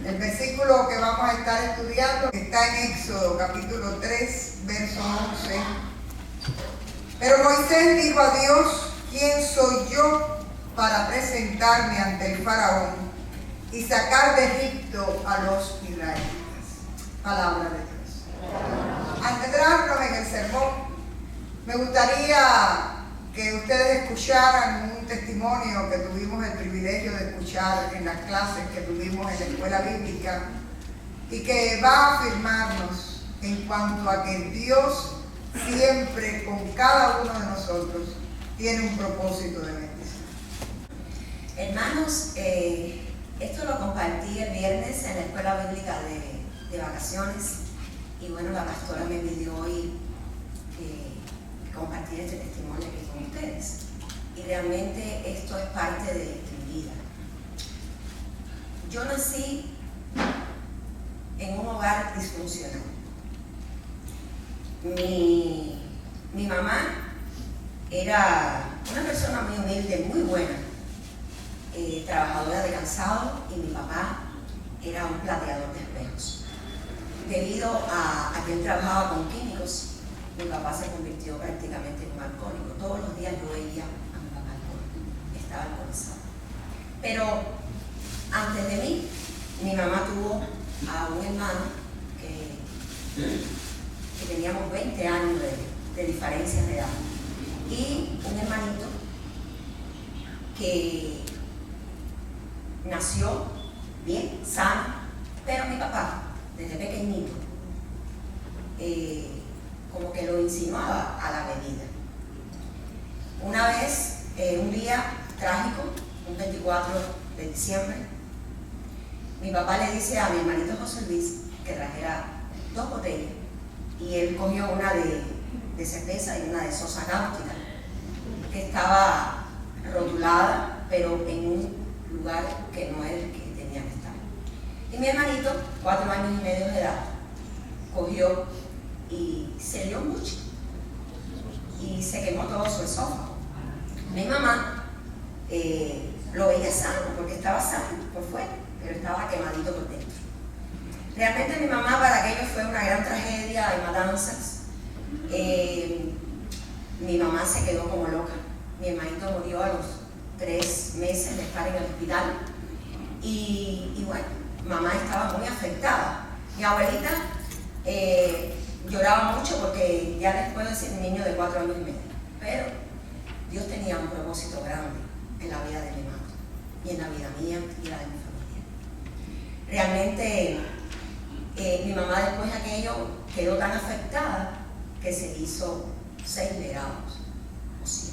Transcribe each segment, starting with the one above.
El versículo que vamos a estar estudiando está en Éxodo capítulo 3, verso 11. Pero Moisés dijo a Dios: ¿quién soy yo para presentarme ante el faraón y sacar de Egipto a los israelitas? Palabra de Dios. Antes de entrarnos en el sermón, me gustaría que ustedes escucharan un testimonio que tuvimos el privilegio de escuchar en las clases que tuvimos en la escuela bíblica y que va a afirmarnos en cuanto a que Dios siempre con cada uno de nosotros tiene un propósito de bendición. Hermanos, esto lo compartí el viernes en la escuela bíblica de vacaciones y bueno, la pastora me pidió hoy compartir este testimonio aquí con ustedes y realmente esto es parte de mi vida. Yo nací en un hogar disfuncional. Mi mamá era una persona muy humilde, muy buena, trabajadora de calzado, y mi papá era un plateador de espejos. Debido a que él trabajaba con químicos, mi papá se convirtió prácticamente en un alcohólico. Todos los días yo veía a mi papá alcohólico, estaba alcoholizado. Pero antes de mí, mi mamá tuvo a un hermano que teníamos 20 años de diferencia de edad, y un hermanito que nació bien, sano, pero mi papá, desde pequeñito, como que lo insinuaba a la bebida. Una vez, un día trágico, un 24 de diciembre, mi papá le dice a mi hermanito José Luis que trajera 2 botellas, y él cogió una de cerveza y una de sosa cáustica, que estaba rotulada, pero en un lugar que no era el que tenía que estar. Y mi hermanito, 4 años y medio de edad, cogió y se dio mucho y se quemó todo su esófago. Mi mamá lo veía sano, porque estaba sano por fuera, pero estaba quemadito por dentro. Realmente mi mamá, para aquello fue una gran tragedia, hay matanzas. Mi mamá se quedó como loca. Mi hermanito murió a los 3 meses de estar en el hospital y bueno, mamá estaba muy afectada. Mi abuelita lloraba mucho porque ya les puedo decir un niño de 4 años y medio, pero Dios tenía un propósito grande en la vida de mi madre y en la vida mía y la de mi familia. Realmente mi mamá, después de aquello, quedó tan afectada que se hizo 6 legados o 7.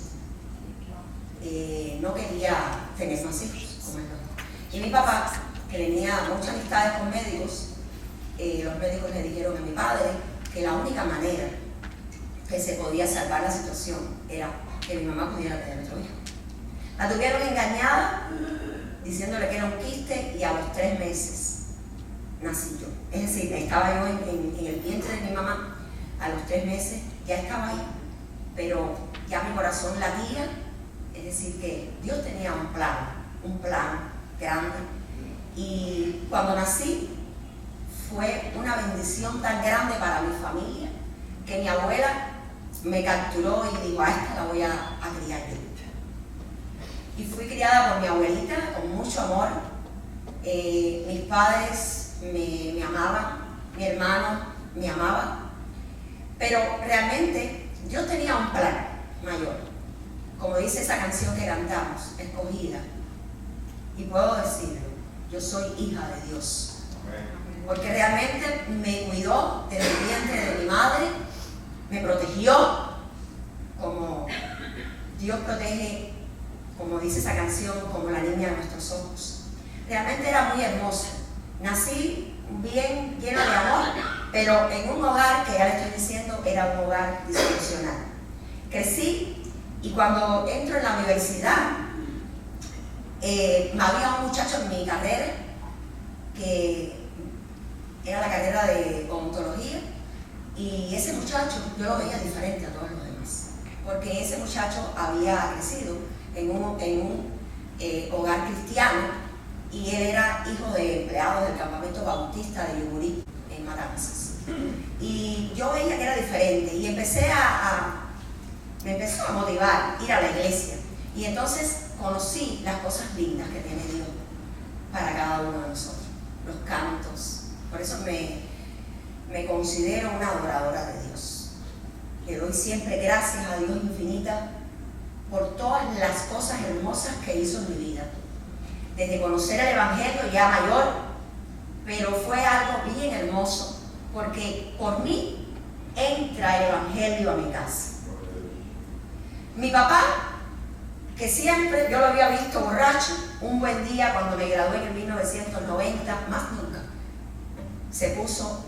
No quería tener más hijos como el doctor. Y mi papá, que tenía muchas amistades con médicos, los médicos le dijeron a mi padre que la única manera que se podía salvar la situación era que mi mamá pudiera tener otro hijo. La tuvieron engañada diciéndole que era un quiste, y a los 3 meses nací yo. Es decir, estaba yo en el vientre de mi mamá, a los 3 meses ya estaba ahí, pero ya mi corazón latía, es decir, que Dios tenía un plan grande, y cuando nací fue una bendición tan grande para mi familia que mi abuela me capturó y dijo: a esta la voy a criar yo. Y fui criada por mi abuelita con mucho amor. Mis padres me amaban, mi hermano me amaba, pero realmente Dios tenía un plan mayor, como dice esa canción que cantamos, Escogida. Y puedo decirlo, yo soy hija de Dios, porque realmente me cuidó desde el vientre de mi madre, me protegió como Dios protege, como dice esa canción, como la niña de nuestros ojos. Realmente era muy hermosa. Nací bien llena de amor, pero en un hogar que ya le estoy diciendo era un hogar disfuncional. Crecí, y cuando entro en la universidad, había un muchacho en mi carrera que era la carrera de odontología, y ese muchacho yo lo veía diferente a todos los demás, porque ese muchacho había crecido en un hogar cristiano y él era hijo de empleados del campamento bautista de Yugurí, en Matanzas. Y yo veía que era diferente y me empezó a motivar ir a la iglesia. Y entonces conocí las cosas lindas que tiene Dios para cada uno de nosotros, los cantos. Por eso me considero una adoradora de Dios. Le doy siempre gracias a Dios infinita por todas las cosas hermosas que hizo en mi vida. Desde conocer el Evangelio ya mayor, pero fue algo bien hermoso, porque por mí entra el Evangelio a mi casa. Mi papá, que siempre yo lo había visto borracho, un buen día cuando me gradué en el 1990, más nunca, se puso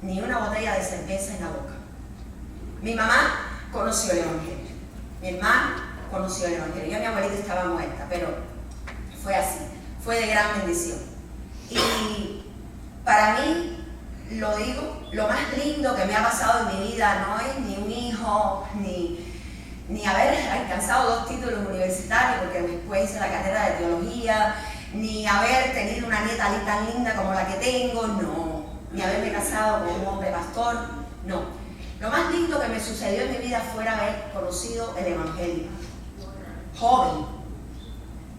ni una botella de cerveza en la boca. Mi mamá conoció el Evangelio, mi hermano conoció el Evangelio. Ya mi abuelita estaba muerta, pero fue así, fue de gran bendición. Y para mí, lo digo, lo más lindo que me ha pasado en mi vida no es ni un hijo, ni haber alcanzado 2 títulos universitarios, porque después hice la carrera de teología, ni haber tenido una nieta tan linda como la que tengo, no, ni haberme casado con un hombre pastor, no. Lo más lindo que me sucedió en mi vida fue haber conocido el Evangelio, joven,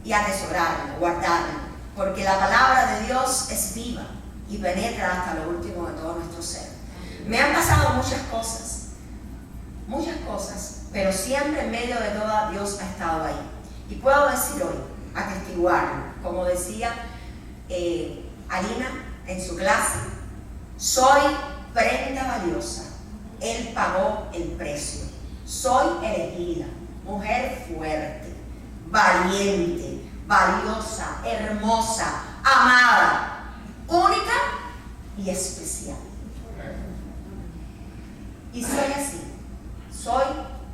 y atesorarlo, guardarlo, porque la palabra de Dios es viva y penetra hasta lo último de todo nuestro ser. Me han pasado muchas cosas, pero siempre en medio de todas Dios ha estado ahí. Y puedo decir hoy, atestiguarlo, como decía Alina en su clase, soy prenda valiosa, Él pagó el precio, soy elegida, mujer fuerte, valiente, valiosa, hermosa, amada, única y especial. Y soy así, soy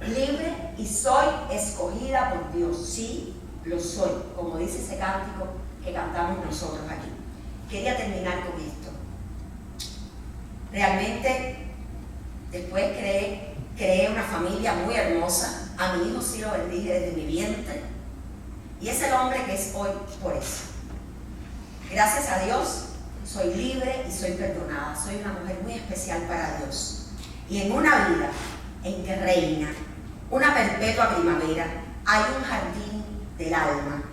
libre y soy escogida por Dios. Sí, lo soy, como dice ese cántico que cantamos nosotros aquí. Quería terminar con esto. Realmente, después creé una familia muy hermosa. A mi hijo sí lo bendije desde mi vientre. Y es el hombre que es hoy por eso. Gracias a Dios, soy libre y soy perdonada. Soy una mujer muy especial para Dios. Y en una vida en que reina una perpetua primavera, hay un jardín del alma,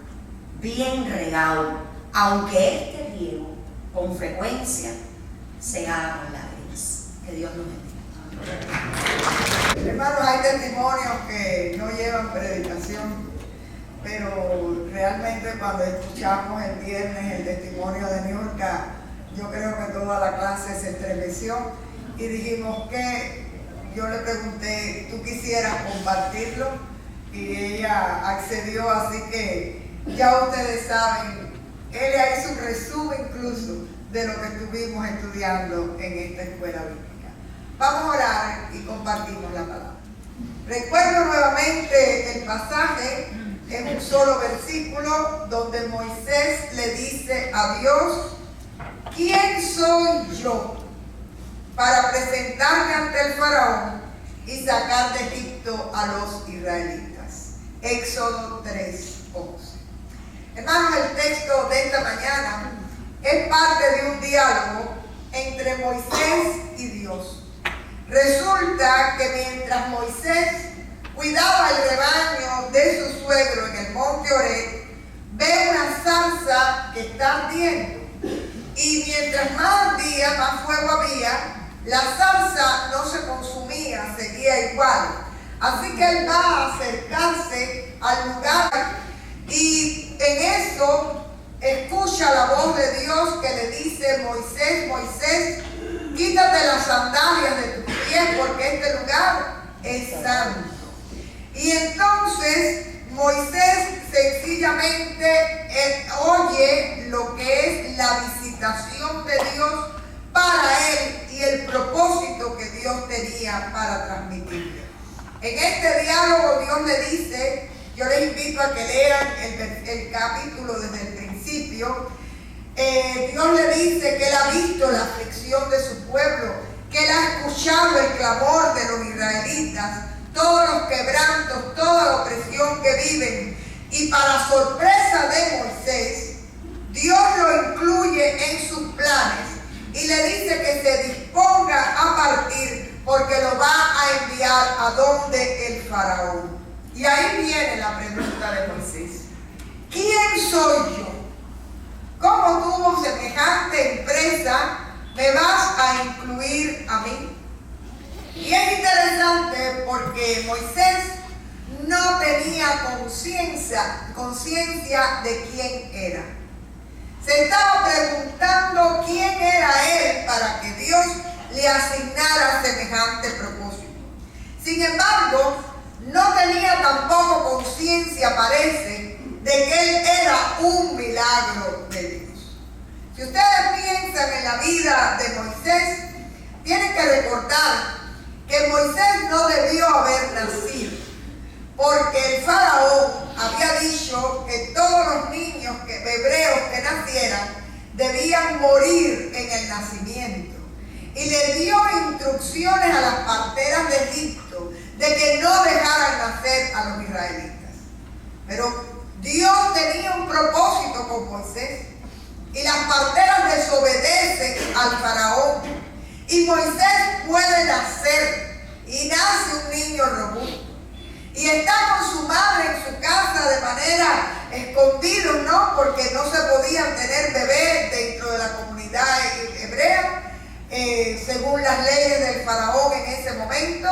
bien regado, aunque este riego con frecuencia se haga con lágrimas. Que Dios nos bendiga. Hermanos, hay testimonios que no llevan predicación, pero realmente cuando escuchamos el viernes el testimonio de Niurka, yo creo que toda la clase se estremeció y dijimos que yo le pregunté, ¿tú quisieras compartirlo? Y ella accedió, así que ya ustedes saben, ella hizo un resumen incluso de lo que estuvimos estudiando en esta escuela bíblica. Vamos a orar y compartimos la palabra. Recuerdo nuevamente el pasaje, es un solo versículo donde Moisés le dice a Dios, ¿quién soy yo para presentarme ante el faraón y sacar de Egipto a los israelitas? Éxodo 3:11. Hermanos, el texto de esta mañana es parte de un diálogo entre Moisés y Dios. Resulta que mientras Moisés cuidaba el rebaño de su suegro en el monte Horeb, ve una zarza que está ardiendo. Y mientras más ardía, más fuego había, la zarza no se consumía, seguía igual. Así que él va a acercarse al lugar y en eso escucha la voz de Dios que le dice, Moisés, Moisés, quítate las sandalias de tus pies porque este lugar es santo. Y entonces Moisés sencillamente oye lo que es la visitación de Dios para él y el propósito que Dios tenía para transmitirle. En este diálogo Dios le dice, yo les invito a que lean el capítulo desde el principio. Dios le dice que él ha visto la aflicción de su pueblo, que él ha escuchado el clamor de los israelitas, todos los quebrantos, toda la opresión que viven. Y para sorpresa de Moisés, Dios lo incluye en sus planes y le dice que se disponga a partir porque lo va a enviar a donde el faraón. Y ahí viene la pregunta de Moisés. ¿Quién soy yo? ¿Cómo tuvo semejante empresa me vas a incluir a mí? Y es interesante porque Moisés no tenía conciencia de quién era. Se estaba preguntando quién era él para que Dios le asignara semejante propósito. Sin embargo, no tenía tampoco conciencia, parece, de que él era un milagro de Dios. Si ustedes piensan en la vida de Moisés, tienen que recordar que Moisés no debió haber nacido, porque el faraón había dicho que todos los niños hebreos que nacieran debían morir en el nacimiento. Y le dio instrucciones a las parteras de Egipto de que no dejaran nacer a los israelitas. Pero Dios tenía un propósito con Moisés y las parteras desobedecen al faraón. Y Moisés puede nacer y nace un niño robusto. Y está con su madre en su casa de manera escondida, ¿no? Porque no se podían tener bebés dentro de la comunidad hebrea, según las leyes del faraón en ese momento.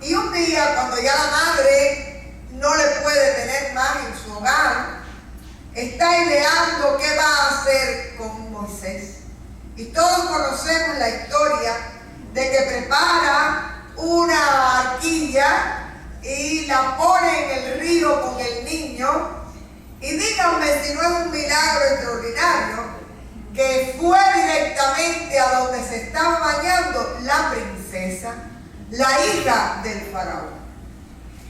Y un día, cuando ya la madre no le puede tener más en su hogar, está ideando qué va a hacer con Moisés. Y todos conocemos la historia de que prepara una arquilla y la pone en el río con el niño. Y díganme si no es un milagro extraordinario que fue directamente a donde se estaba bañando la princesa, la hija del faraón.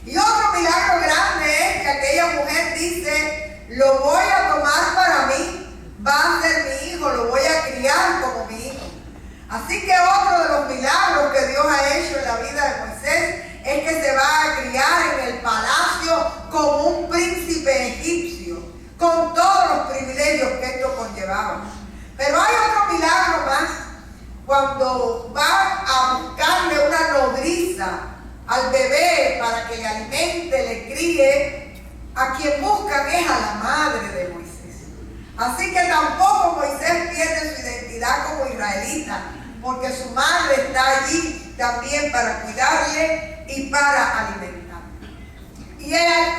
Y otro milagro grande es que aquella mujer dice: lo voy a tomar para mí, va a ser mi hijo, lo voy a criar como mi hijo. Así que otro de los milagros que Dios ha hecho en la vida de Moisés es que se va a criar en el palacio como un príncipe egipcio, con todos los privilegios que esto conllevaba. Pero hay otro milagro más, cuando va a buscarle una nodriza al bebé para que le alimente, le críe. A quien buscan es a la madre de Moisés. Así que tampoco Moisés pierde su identidad como israelita, porque su madre está allí también para cuidarle y para alimentar. Y hay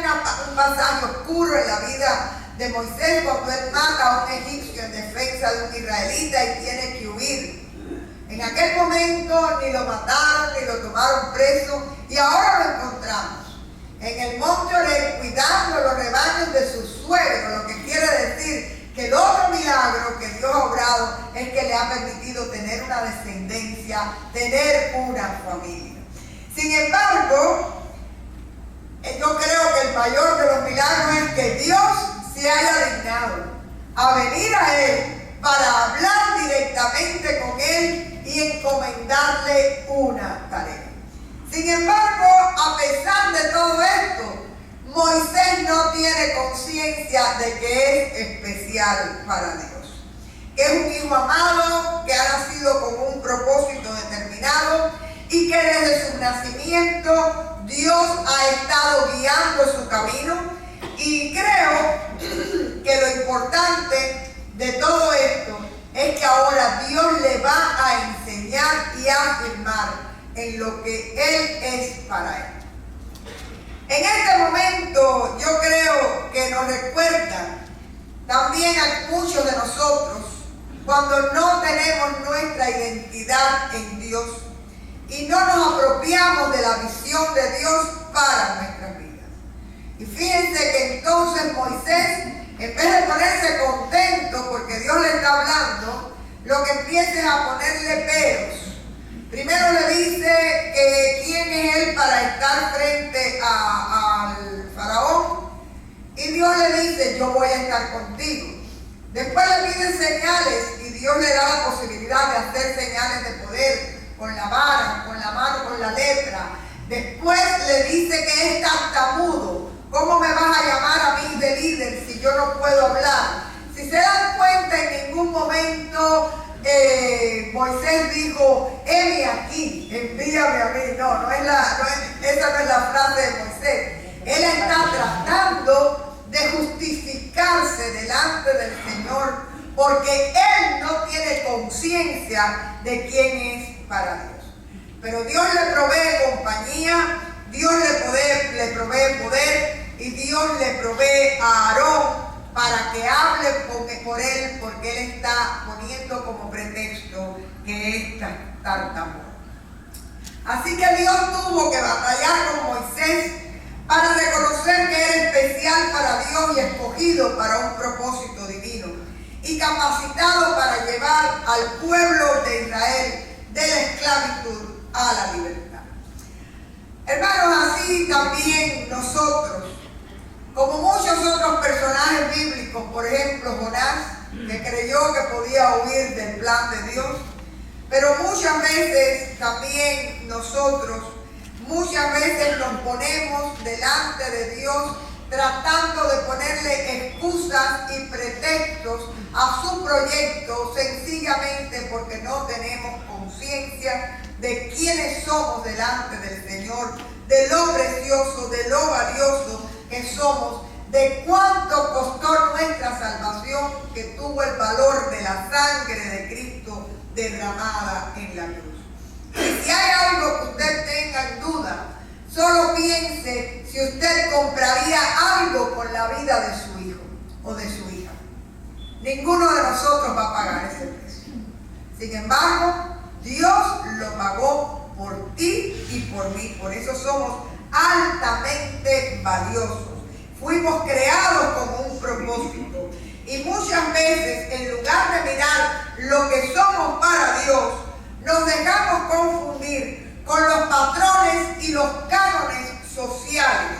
un pasaje oscuro en la vida de Moisés cuando él mata a un egipcio en defensa de un israelita y tiene que huir. En aquel momento ni lo mataron ni lo tomaron preso, y ahora lo encontramos en el monte Oreb cuidando los rebaños de su suegro, lo que quiere decir que el otro milagro que Dios ha obrado es que le ha permitido tener una descendencia, tener una familia. Sin embargo, yo creo que el mayor de los milagros es que Dios se haya dignado a venir a él para hablar directamente con él y encomendarle una tarea. Sin embargo, a pesar de todo esto, Moisés no tiene conciencia de que es especial para Dios, que es un hijo amado, que ha nacido con un propósito determinado y que desde su nacimiento Dios ha estado guiando su camino. Y creo que lo importante de todo esto es que ahora Dios le va a enseñar y a afirmar en lo que Él es para él. En este momento yo creo que nos recuerda también a muchos de nosotros cuando no tenemos nuestra identidad en Dios y no nos apropiamos de la visión de Dios para nuestras vidas. Y fíjense que entonces Moisés, en vez de ponerse contento porque Dios le está hablando, lo que empieza es a ponerle peros. Primero le dice que quién es él para estar frente al faraón, y Dios le dice: yo voy a estar contigo. Después le piden señales y Dios le da la posibilidad de hacer señales de poder con la vara, con la mano, con la lepra. Después le dice que es tartamudo. ¿Cómo me vas a llamar a mí de líder si yo no puedo hablar? Si se se dan cuenta, en ningún momento Moisés dijo, heme aquí, envíame a mí. Esa no es la frase de Moisés. Él está tratando de justificarse delante del Señor, porque él no tiene conciencia de quién es para Dios. Pero Dios le provee compañía, Dios le provee poder, y Dios le provee a Aarón para que hable por él, porque él está poniendo como pretexto que es tartamudo. Así que Dios tuvo que batallar con Moisés para reconocer que era especial para Dios y escogido para un propósito divino, y capacitado para llevar al pueblo de Israel de la esclavitud a la libertad. Hermanos, así también nosotros, como muchos otros personajes bíblicos, por ejemplo Jonás, que creyó que podía huir del plan de Dios, pero muchas veces también nosotros, muchas veces nos ponemos delante de Dios tratando de ponerle excusas y pretextos a su proyecto, sencillamente porque no tenemos conciencia de quiénes somos delante del Señor, de lo precioso, de lo valioso que somos, de cuánto costó nuestra salvación, que tuvo el valor de la sangre de Cristo derramada en la cruz. Y si hay algo que usted tenga en duda, solo piense si usted compraría algo con la vida de su hijo o de su hija. Ninguno de nosotros va a pagar ese precio. Sin embargo, Dios lo pagó por ti y por mí. Por eso somos altamente valiosos. Fuimos creados con un propósito. Y muchas veces, en lugar de mirar lo que somos para Dios, nos dejamos confundir con los patrones y los cánones sociales.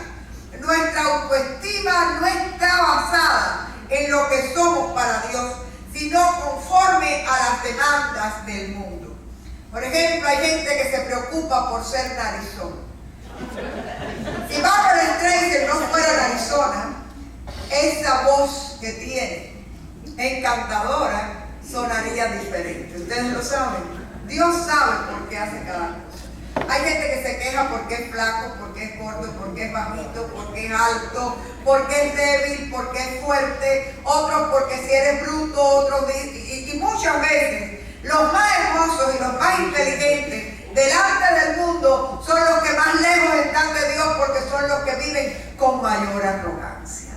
Nuestra autoestima no está basada en lo que somos para Dios, sino conforme a las demandas del mundo. Por ejemplo, hay gente que se preocupa por ser narizón. Si Barbra Streisand no fuera narizona, esa voz que tiene, encantadora, sonaría diferente. Ustedes lo saben. Dios sabe por qué hace cada cosa. Hay gente que se queja porque es flaco, porque es gordo, porque es bajito, porque es alto, porque es débil, porque es fuerte, otros porque si eres bruto, otros y muchas veces los más hermosos y los más inteligentes delante del mundo son los que más lejos están de Dios, porque son los que viven con mayor arrogancia.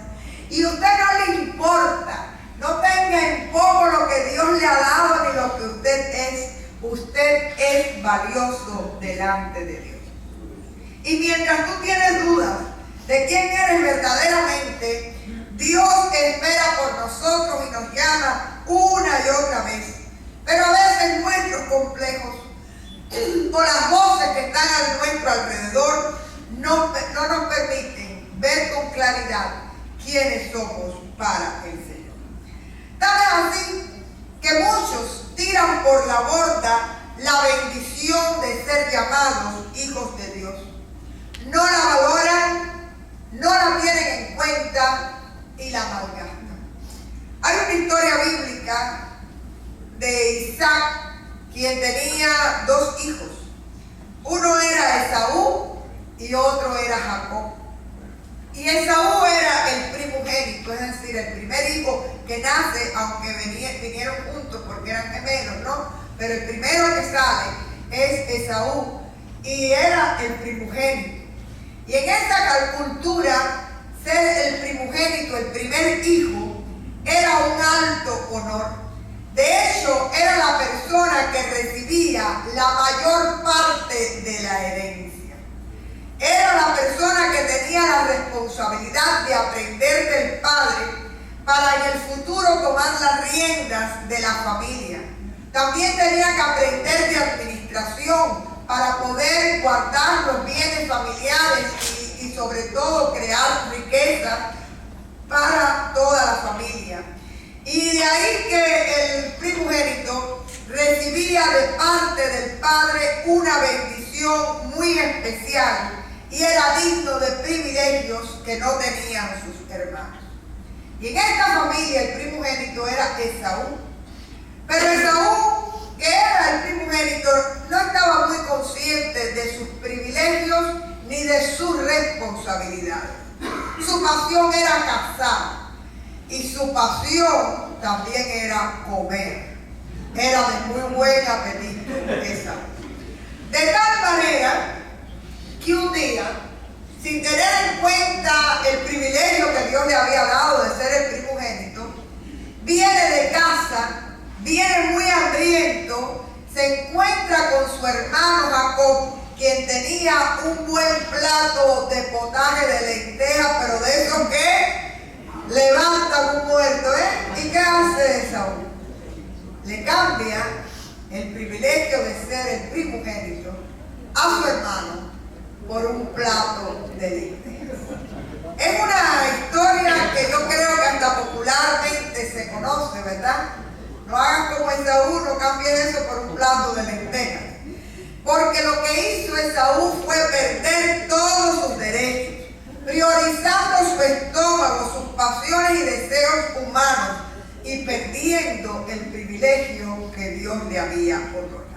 Y a usted no le importa, no tenga en poco lo que Dios le ha dado ni lo que usted es. Usted es valioso delante de Dios. Y mientras tú tienes dudas de quién eres verdaderamente, Dios espera por nosotros y nos llama una y otra vez. Pero a veces nuestros complejos o las voces que están a nuestro alrededor no nos permiten ver con claridad quiénes somos para el Señor. Tal es así que muchos tiran por la borda la bendición de ser llamados hijos de Dios. No la valoran, no la tienen en cuenta y la malgastan. Hay una historia bíblica de Isaac, quien tenía dos hijos. Uno era Esaú y otro era Jacob. Y Esaú era el primogénito, es decir, el primer hijo que nace, aunque vinieron juntos porque eran gemelos, ¿no? Pero el primero que sale es Esaú y era el primogénito. Y en esta cultura, ser el primogénito, el primer hijo, era un alto honor. De hecho, era la persona que recibía la mayor parte de la herencia. Era la persona que tenía la responsabilidad de aprender del padre para en el futuro tomar las riendas de la familia. También tenía que aprender de administración para poder guardar los bienes familiares y sobre todo crear riqueza para toda la familia. Y de ahí que el primogénito recibía de parte del padre una bendición muy especial y era digno de privilegios que no tenían sus hermanos. Y en esta familia el primogénito era Esaú. Pero Esaú, que era el primogénito, no estaba muy consciente de sus privilegios ni de sus responsabilidades. Su pasión era cazar y su pasión también era comer. Era de muy buen apetito Esaú. De tal manera que un día, sin tener en cuenta el privilegio que Dios le había dado de ser el primogénito, viene de casa, viene muy hambriento, se encuentra con su hermano Jacob, quien tenía un buen plato de potaje de lentejas, pero de esos que levantan un muerto, ¿Y qué hace Esaú? Le cambia el privilegio de ser el primogénito a su hermano por un plato de lentejas. Es una historia que yo creo que hasta popularmente se conoce, ¿verdad? No hagas como Esaú, no cambies eso por un plato de lentejas. Porque lo que hizo Esaú fue perder todos sus derechos, priorizando su estómago, sus pasiones y deseos humanos y perdiendo el privilegio que Dios le había otorgado.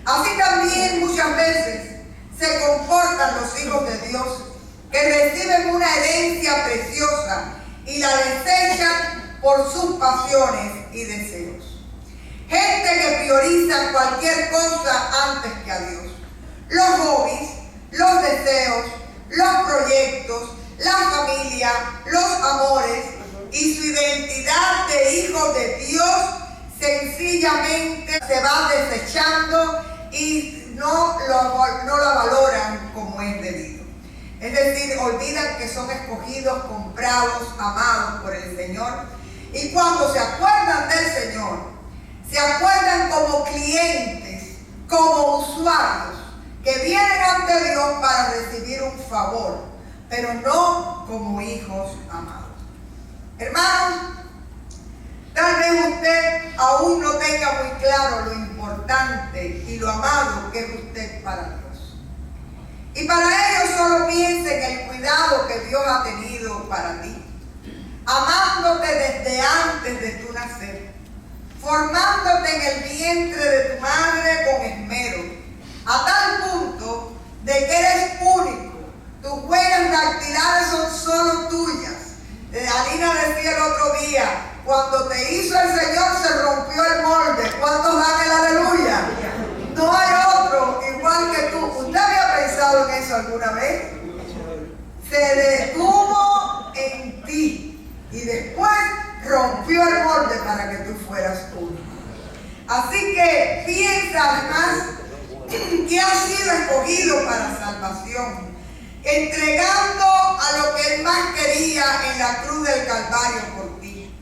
Así también muchas veces se comportan los hijos de Dios, que reciben una herencia preciosa y la desechan por sus pasiones y deseos. Gente que prioriza cualquier cosa antes que a Dios. Los hobbies, los deseos, los proyectos, la familia, los amores y su identidad de hijos de Dios sencillamente se va desechando y no la valoran como es debido. Es decir, olvidan que son escogidos, comprados, amados por el Señor. Y cuando se acuerdan del Señor, se acuerdan como clientes, como usuarios, que vienen ante Dios para recibir un favor, pero no como hijos amados. Hermanos, tal vez usted aún no tenga muy claro lo importante y lo amado que es usted para Dios. Y para ello solo piense en el cuidado que Dios ha tenido para ti, amándote desde antes de tu nacer, formándote en el vientre de tu madre con esmero, a tal punto de que eres único. Tus huellas dactilares son solo tuyas. Alina decía el otro día, cuando te hizo el Señor se rompió el molde. ¿Cuántos dan el aleluya? No hay otro igual que tú. ¿Usted había pensado en eso alguna vez? Se detuvo en ti y después rompió el molde para que tú fueras único. Así que piensa además que has sido escogido para salvación, entregando a lo que Él más quería en la cruz del Calvario por ti,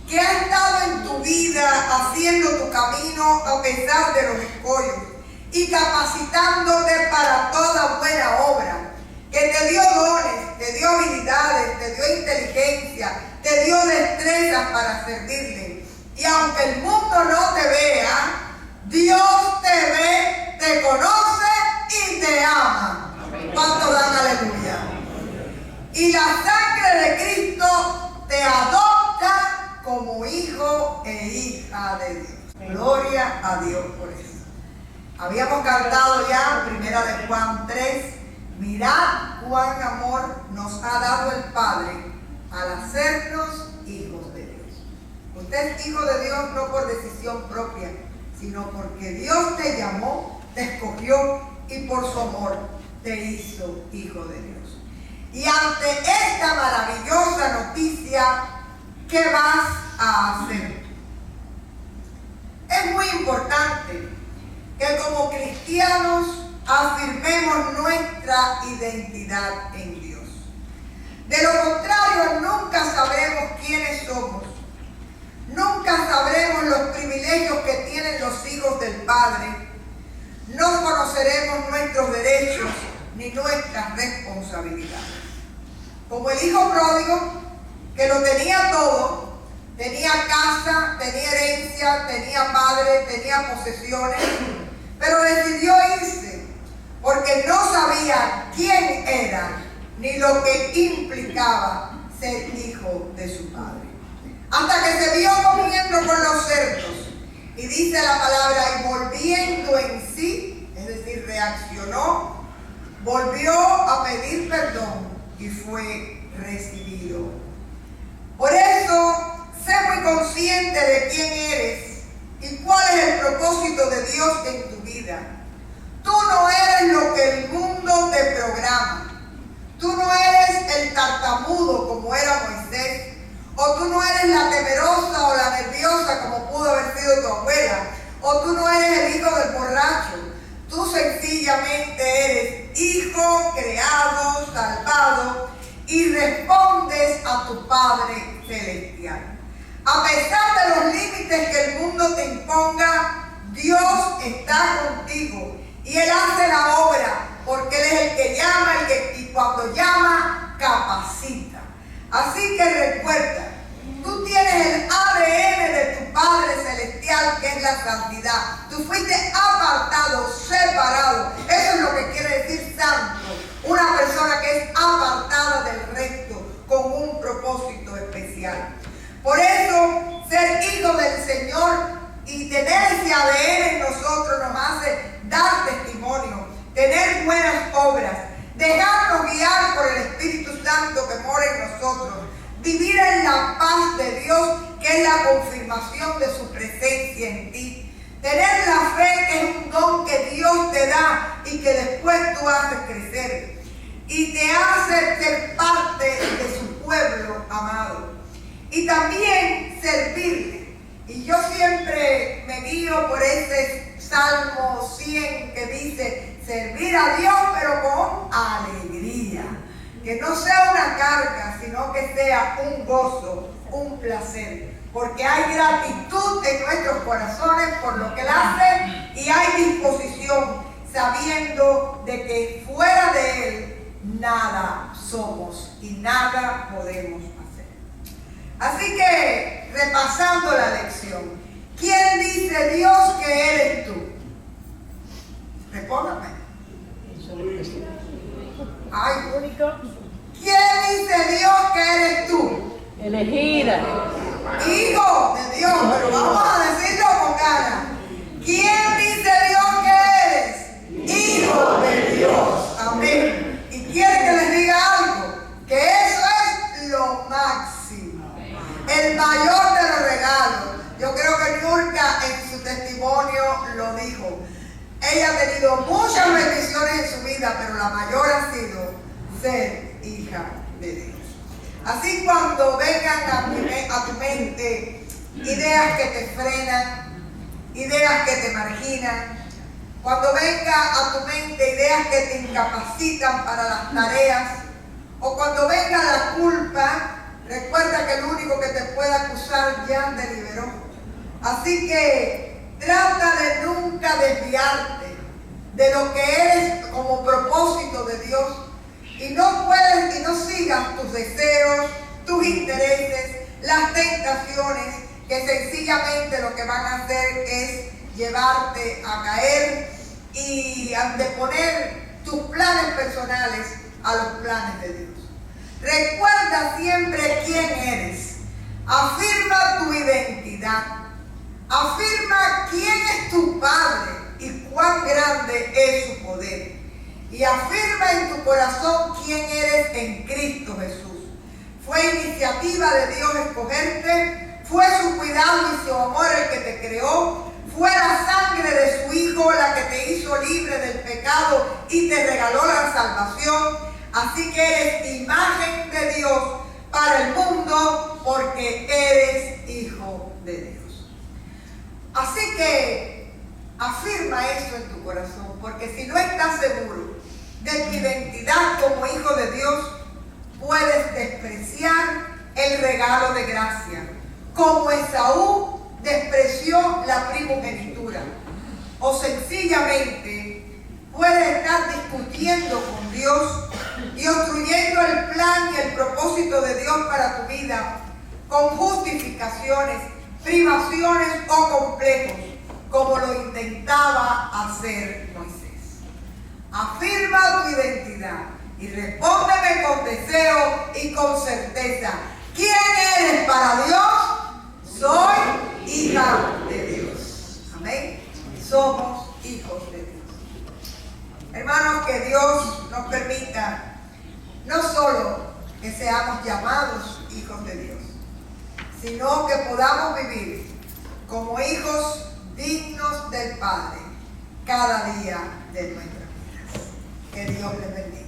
que ha estado en tu vida haciendo tu camino a pesar de los escollos y capacitándote para toda buena obra, que te dio dones, te dio habilidades, te dio inteligencia, te dio destrezas para servirle. Y aunque el mundo no te vea, Dios te ve, te conoce y te ama. ¿Cuánto dan aleluya? Y la sangre de Cristo te adopta como hijo e hija de Dios. Gloria a Dios por eso. Habíamos cantado ya, 1 de Juan 3, mirad cuán amor nos ha dado el Padre al hacernos hijos de Dios. Usted es hijo de Dios no por decisión propia, sino porque Dios te llamó, te escogió y por su amor te hizo hijo de Dios. Y ante esta maravillosa noticia, ¿qué vas a hacer? Es muy importante que como cristianos afirmemos nuestra identidad en Dios. De lo contrario, nunca sabremos quiénes somos. Nunca sabremos los privilegios que tienen los hijos del Padre. No conoceremos nuestros derechos ni nuestras responsabilidades. Como el hijo pródigo, que lo tenía todo, tenía casa, tenía herencia, tenía padre, tenía posesiones, pero decidió irse porque no sabía quién era ni lo que implicaba ser hijo de su padre. Hasta que se vio comiendo con los cerdos. Y dice la palabra, y volviendo en sí, es decir, reaccionó, volvió a pedir perdón y fue recibido. Por eso, sé muy consciente de quién eres y cuál es el propósito de Dios en tu vida. Tú no eres lo que el mundo te programa. Tú no eres el tartamudo como era Moisés. O tú no eres la temerosa o la nerviosa como pudo haber sido tu abuela. O tú no eres el hijo del borracho. Tú sencillamente eres hijo, creado, salvado y respondes a tu Padre Celestial. A pesar de los límites que el mundo te imponga, Dios está contigo y Él hace la obra porque Él es el que llama y cuando llama, capacita. Así que recuerda, tú tienes el ADN de tu Padre Celestial, que es la santidad. Tú fuiste apartado, separado. Eso es lo que quiere decir santo. Una persona que es apartada del resto, con un propósito especial. Por eso, ser hijo del Señor y tener ese ADN en nosotros nos hace dar testimonio, tener buenas obras, dejarnos guiar por el Espíritu Santo que mora en nosotros, vivir en la paz de Dios, que es la confirmación de su presencia en ti, tener la fe, que es un don que Dios te da y que después tú haces crecer y te hace ser parte de su pueblo amado, y también servirle. Y yo siempre me guío por ese Salmo 100 que dice, servir a Dios pero con alegría. Que no sea una carga, sino que sea un gozo, un placer. Porque hay gratitud en nuestros corazones por lo que Él hace y hay disposición, sabiendo de que fuera de Él nada somos y nada podemos hacer. Así que, repasando la lección, ¿quién dice Dios que eres tú? Respóndame. Ay, ¿quién dice Dios que eres tú? Elegida. Hijo de Dios, pero vamos a decirlo con ganas. ¿Quién dice Dios que eres? Hijo de Dios. Amén. Y quiere que les diga algo, que eso es lo máximo, el mayor de los regalos. Yo creo que Nurka en su testimonio lo dijo. Ella ha tenido muchas bendiciones en su vida, pero la mayor ha sido ser hija de Dios. Así cuando vengan a tu mente ideas que te frenan, ideas que te marginan, cuando venga a tu mente ideas que te incapacitan para las tareas, o cuando venga la culpa, recuerda que el único que te puede acusar ya te liberó. Así que trata de nunca desviarte de lo que eres como propósito de Dios y no sigas tus deseos, tus intereses, las tentaciones, que sencillamente lo que van a hacer es llevarte a caer y anteponer tus planes personales a los planes de Dios. Recuerda siempre quién eres. Afirma tu identidad. Afirma quién es tu Padre y cuán grande es su poder. Y afirma en tu corazón quién eres en Cristo Jesús. Fue iniciativa de Dios escogerte, fue su cuidado y su amor el que te creó, fue la sangre de su Hijo la que te hizo libre del pecado y te regaló la salvación. Así que eres imagen de Dios para el mundo porque eres hijo de Dios. Así que afirma eso en tu corazón, porque si no estás seguro de tu identidad como hijo de Dios, puedes despreciar el regalo de gracia, como Esaú despreció la primogenitura, o sencillamente puedes estar discutiendo con Dios y obstruyendo el plan y el propósito de Dios para tu vida con justificaciones, privaciones o complejos, como lo intentaba hacer Moisés. Afirma tu identidad Y respóndeme con deseo y con certeza. ¿Quién eres para Dios? Soy hija de Dios. Amén. Somos hijos de Dios. Hermanos, que Dios nos permita no solo que seamos llamados hijos de Dios, sino que podamos vivir como hijos dignos del Padre cada día de nuestras vidas. Que Dios les bendiga.